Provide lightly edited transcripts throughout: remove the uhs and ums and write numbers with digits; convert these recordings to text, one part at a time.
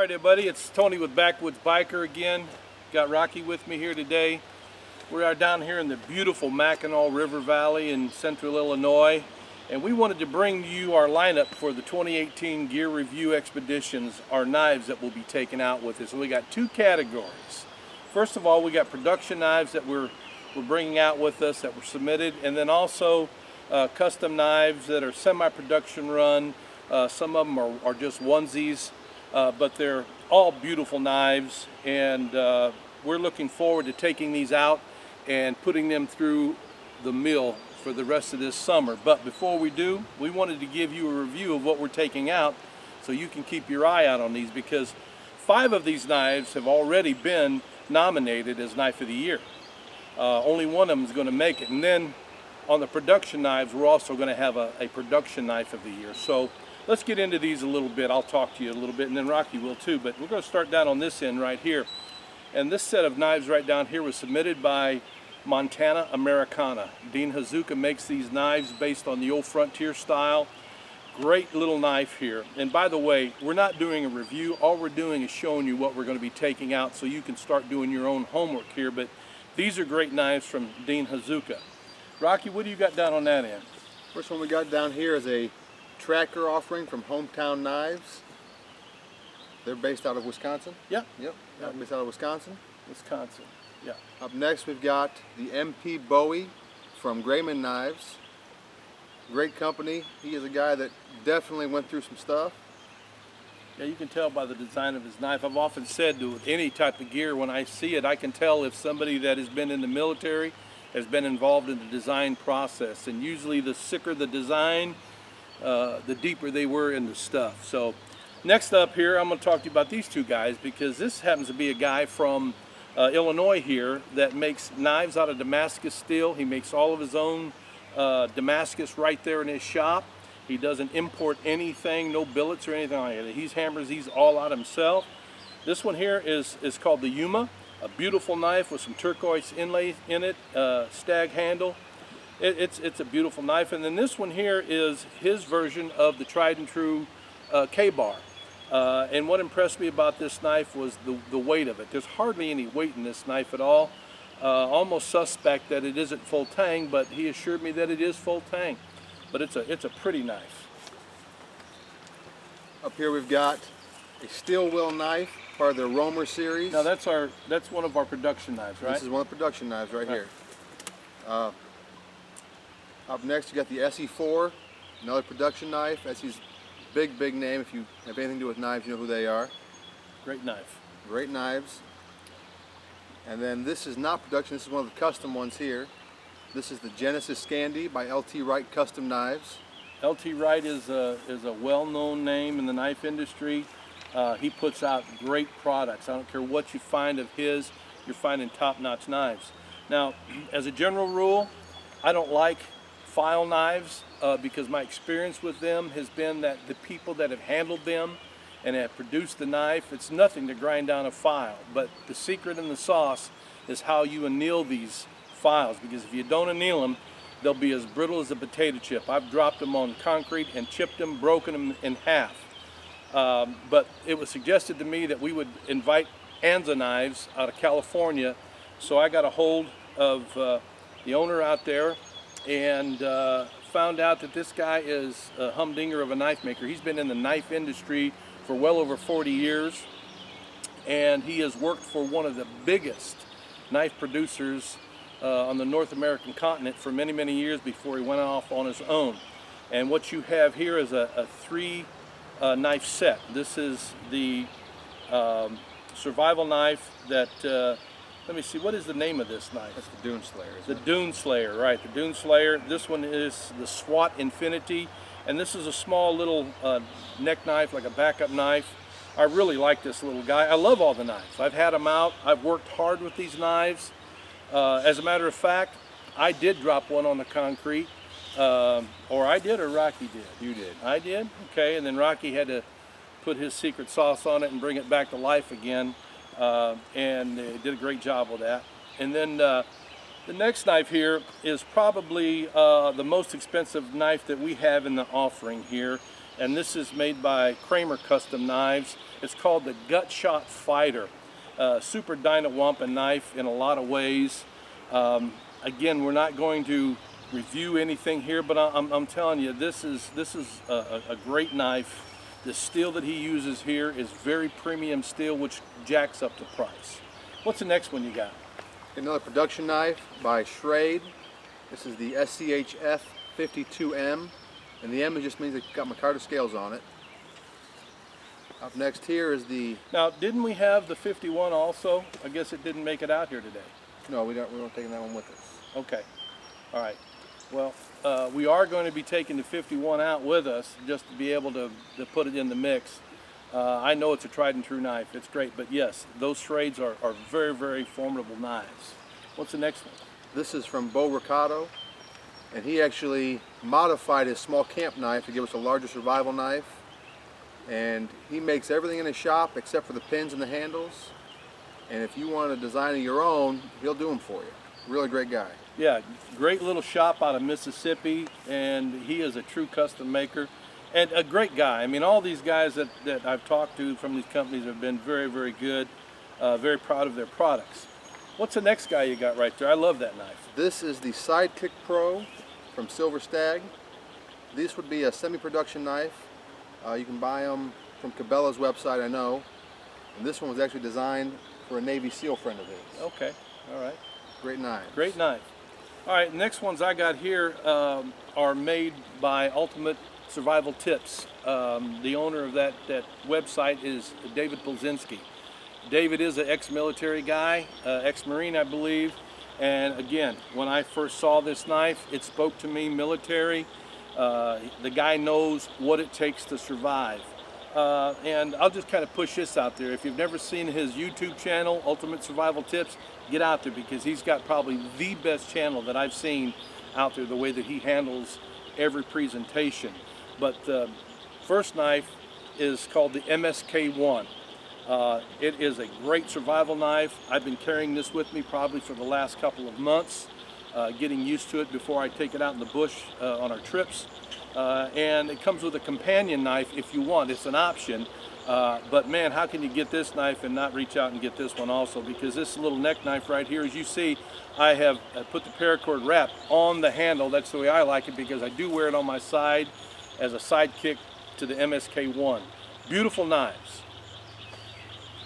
Alright everybody, it's Tony with Backwoods Biker again. Got Rocky with me here today. We are down here in the beautiful Mackinac River Valley in central Illinois, and we wanted to bring you our lineup for the 2018 Gear Review Expeditions, our knives that we'll be taking out with us. And we got two categories. First of all, we got production knives that we're bringing out with us that were submitted, and then also custom knives that are semi-production run. Some of them are just onesies. But they're all beautiful knives, and we're looking forward to taking these out and putting them through the mill for the rest of this summer. But before we do, we wanted to give you a review of what we're taking out so you can keep your eye out on these, because 5 of these knives have already been nominated as Knife of the Year. Only one of them is going to make it. And then on the production knives, we're also going to have a production Knife of the Year. So let's get into these a little bit. I'll talk to you a little bit, and then Rocky will too. But we're going to start down on this end right here. And this set of knives right down here was submitted by Montana Americana. Dean Hozuki makes these knives based on the old frontier style. Great little knife here. And by the way, we're not doing a review. All we're doing is showing you what we're going to be taking out so you can start doing your own homework here. But these are great knives from Dean Hozuki. Rocky, what do you got down on that end? First one we got down here is a tracker offering from Hometown Knives. They're based out of Wisconsin. Yep. Based out of Wisconsin. Yeah. Up next we've got the MP Bowie from Grayman Knives. Great company. He is a guy that definitely went through some stuff. Yeah, you can tell by the design of his knife. I've often said with any type of gear, when I see it, I can tell if somebody that has been in the military has been involved in the design process. And usually the sicker the design, the deeper they were in the stuff. So next up here, I'm going to talk to you about these two guys, because this happens to be a guy from Illinois here that makes knives out of Damascus steel. He makes all of his own Damascus right there in his shop. He doesn't import anything, no billets or anything like that. He hammers these all out himself. This one here is called the Yuma, a beautiful knife with some turquoise inlay in it, Stag handle. It's a beautiful knife. And then this one here is his version of the tried and true K-bar. And what impressed me about this knife was the weight of it. There's hardly any weight in this knife at all. Almost suspect that it isn't full tang, but he assured me that it is full tang. But it's a pretty knife. Up here we've got a steel wheel knife, part of the Romer series. Now that's one of our production knives, right? This is one of the production knives right here. Up next you got the SE4, another production knife. SE's big name. If you have anything to do with knives, you know who they are. Great knife. Great knives. And then this is not production, this is one of the custom ones here. This is the Genesis Scandi by LT Wright Custom Knives. LT Wright is a well-known name in the knife industry. He puts out great products. I don't care what you find of his, you're finding top-notch knives. Now, as a general rule, I don't like file knives because my experience with them has been that the people that have handled them and have produced the knife, it's nothing to grind down a file. But the secret in the sauce is how you anneal these files, because if you don't anneal them, they'll be as brittle as a potato chip. I've dropped them on concrete and chipped them, broken them in half. But it was suggested to me that we would invite ANZA Knives out of California, so I got a hold of the owner out there and found out that this guy is a humdinger of a knife maker. He's been in the knife industry for well over 40 years, and he has worked for one of the biggest knife producers on the North American continent for many years before he went off on his own. And what you have here is a 3 knife set. This is the survival knife that let me see, what is the name of this knife? That's the Dune Slayer. The Dune Slayer, right, the Dune Slayer. This one is the SWAT Infinity, and this is a small little neck knife, like a backup knife. I really like this little guy. I love all the knives. I've had them out. I've worked hard with these knives. As a matter of fact, I did drop one on the concrete, or I did, or Rocky did? You did. I did? Okay, and then Rocky had to put his secret sauce on it and bring it back to life again. And did a great job with that. And then the next knife here is probably the most expensive knife that we have in the offering here, and this is made by Kramer Custom Knives. It's called the Gut Shot Fighter. Super dynawampin knife in a lot of ways. Again, we're not going to review anything here, but I'm telling you, this is a great knife. The steel that he uses here is very premium steel, which jacks up the price. What's the next one you got? Another production knife by Schrade. This is the SCHF 52M, and the M just means it's got micarta scales on it. Up next here is the... Now, didn't we have the 51 also? I guess it didn't make it out here today. No, we don't take that one with us. Okay, all right. Well, we are going to be taking the 51 out with us just to be able to put it in the mix. I know it's a tried and true knife. It's great, but yes, those Schrades are very, very formidable knives. What's the next one? This is from Bulwer Otto, and he actually modified his small camp knife to give us a larger survival knife. And he makes everything in his shop except for the pins and the handles. And if you want to design your own, he'll do them for you. Really great guy. Yeah, great little shop out of Mississippi, and he is a true custom maker and a great guy. I mean, all these guys that I've talked to from these companies have been very, very good, very proud of their products. What's the next guy you got right there? I love that knife. This is the Sidekick Pro from Silver Stag. This would be a semi-production knife. You can buy them from Cabela's website, I know. And this one was actually designed for a Navy SEAL friend of his. Okay, all right. Great knife. Great knife. All right, next ones I got here are made by Ultimate Survival Tips. The owner of that website is David Polzinski. David is an ex-military guy, ex-Marine, I believe. And again, when I first saw this knife, it spoke to me, military. The guy knows what it takes to survive. And I'll just kind of push this out there. If you've never seen his YouTube channel, Ultimate Survival Tips, get out there because he's got probably the best channel that I've seen out there, the way that he handles every presentation. But the first knife is called the MSK1. It is a great survival knife. I've been carrying this with me probably for the last couple of months. Getting used to it before I take it out in the bush on our trips. And it comes with a companion knife if you want. It's an option. But man, how can you get this knife and not reach out and get this one also? Because this little neck knife right here, as you see, I have put the paracord wrap on the handle. That's the way I like it because I do wear it on my side as a sidekick to the MSK1. Beautiful knives.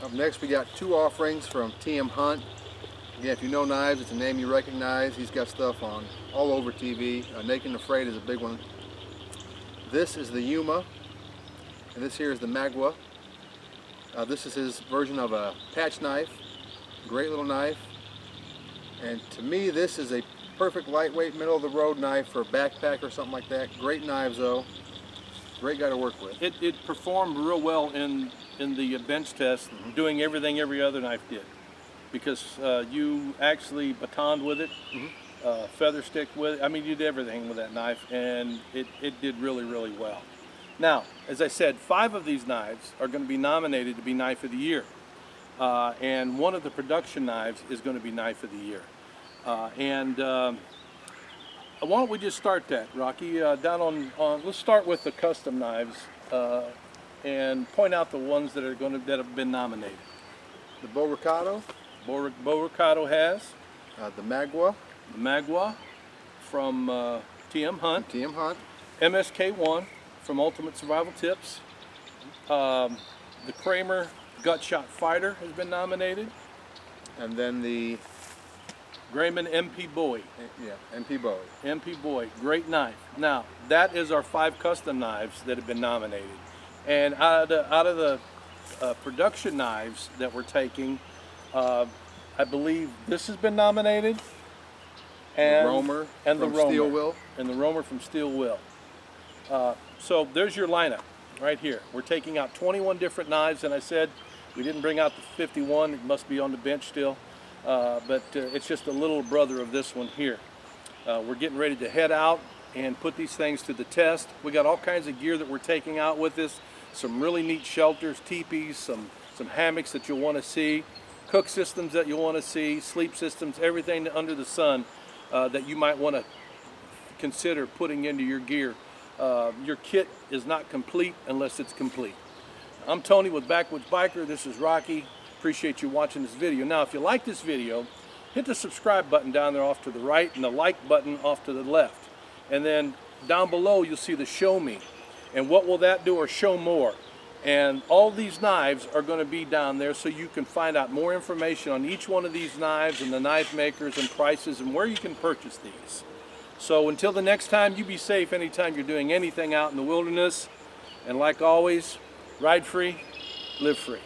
Up next we got two offerings from TM Hunt. Again, if you know Knives, it's a name you recognize. He's got stuff on all over TV. Naked and Afraid is a big one. This is the Yuma, and this here is the Magua. This is his version of a patch knife. Great little knife. And to me, this is a perfect lightweight, middle of the road knife for a backpack or something like that. Great knives though. Great guy to work with. It performed real well in the bench test, doing everything every other knife did. Because you actually batoned with it, feather stick with it. I mean, you did everything with that knife, and it did really, really well. Now, as I said, 5 of these knives are going to be nominated to be Knife of the Year. And one of the production knives is going to be Knife of the Year. Why don't we just start that, Rocky? Down on let's start with the custom knives and point out the ones that have been nominated. The Bulwer Otto. Bulwer Otto has the Magua. The Magua from TM Hunt. TM Hunt. MSK1 from Ultimate Survival Tips. The Kramer Gut Shot Fighter has been nominated. And then the Grayman MP Bowie. Yeah, MP Bowie. MP Bowie, great knife. Now, that is our 5 custom knives that have been nominated. And out of the production knives that we're taking, I believe this has been nominated. And the Romer and from the Romer, Steel Will. And the Romer from Steel Will. So there's your lineup right here. We're taking out 21 different knives, and I said we didn't bring out the 51. It must be on the bench still. But it's just a little brother of this one here. We're getting ready to head out and put these things to the test. We got all kinds of gear that we're taking out with us. Some really neat shelters, teepees, some hammocks that you'll want to see, cook systems that you'll want to see, sleep systems, everything under the sun that you might want to consider putting into your gear. Your kit is not complete unless it's complete. I'm Tony with Backwoods Biker. This is Rocky. Appreciate you watching this video. Now, if you like this video, hit the subscribe button down there off to the right and the like button off to the left. And then down below, you'll see the show me. And what will that do, or show more? And all these knives are going to be down there so you can find out more information on each one of these knives and the knife makers and prices and where you can purchase these. So until the next time, you be safe anytime you're doing anything out in the wilderness. And like always, ride free, live free.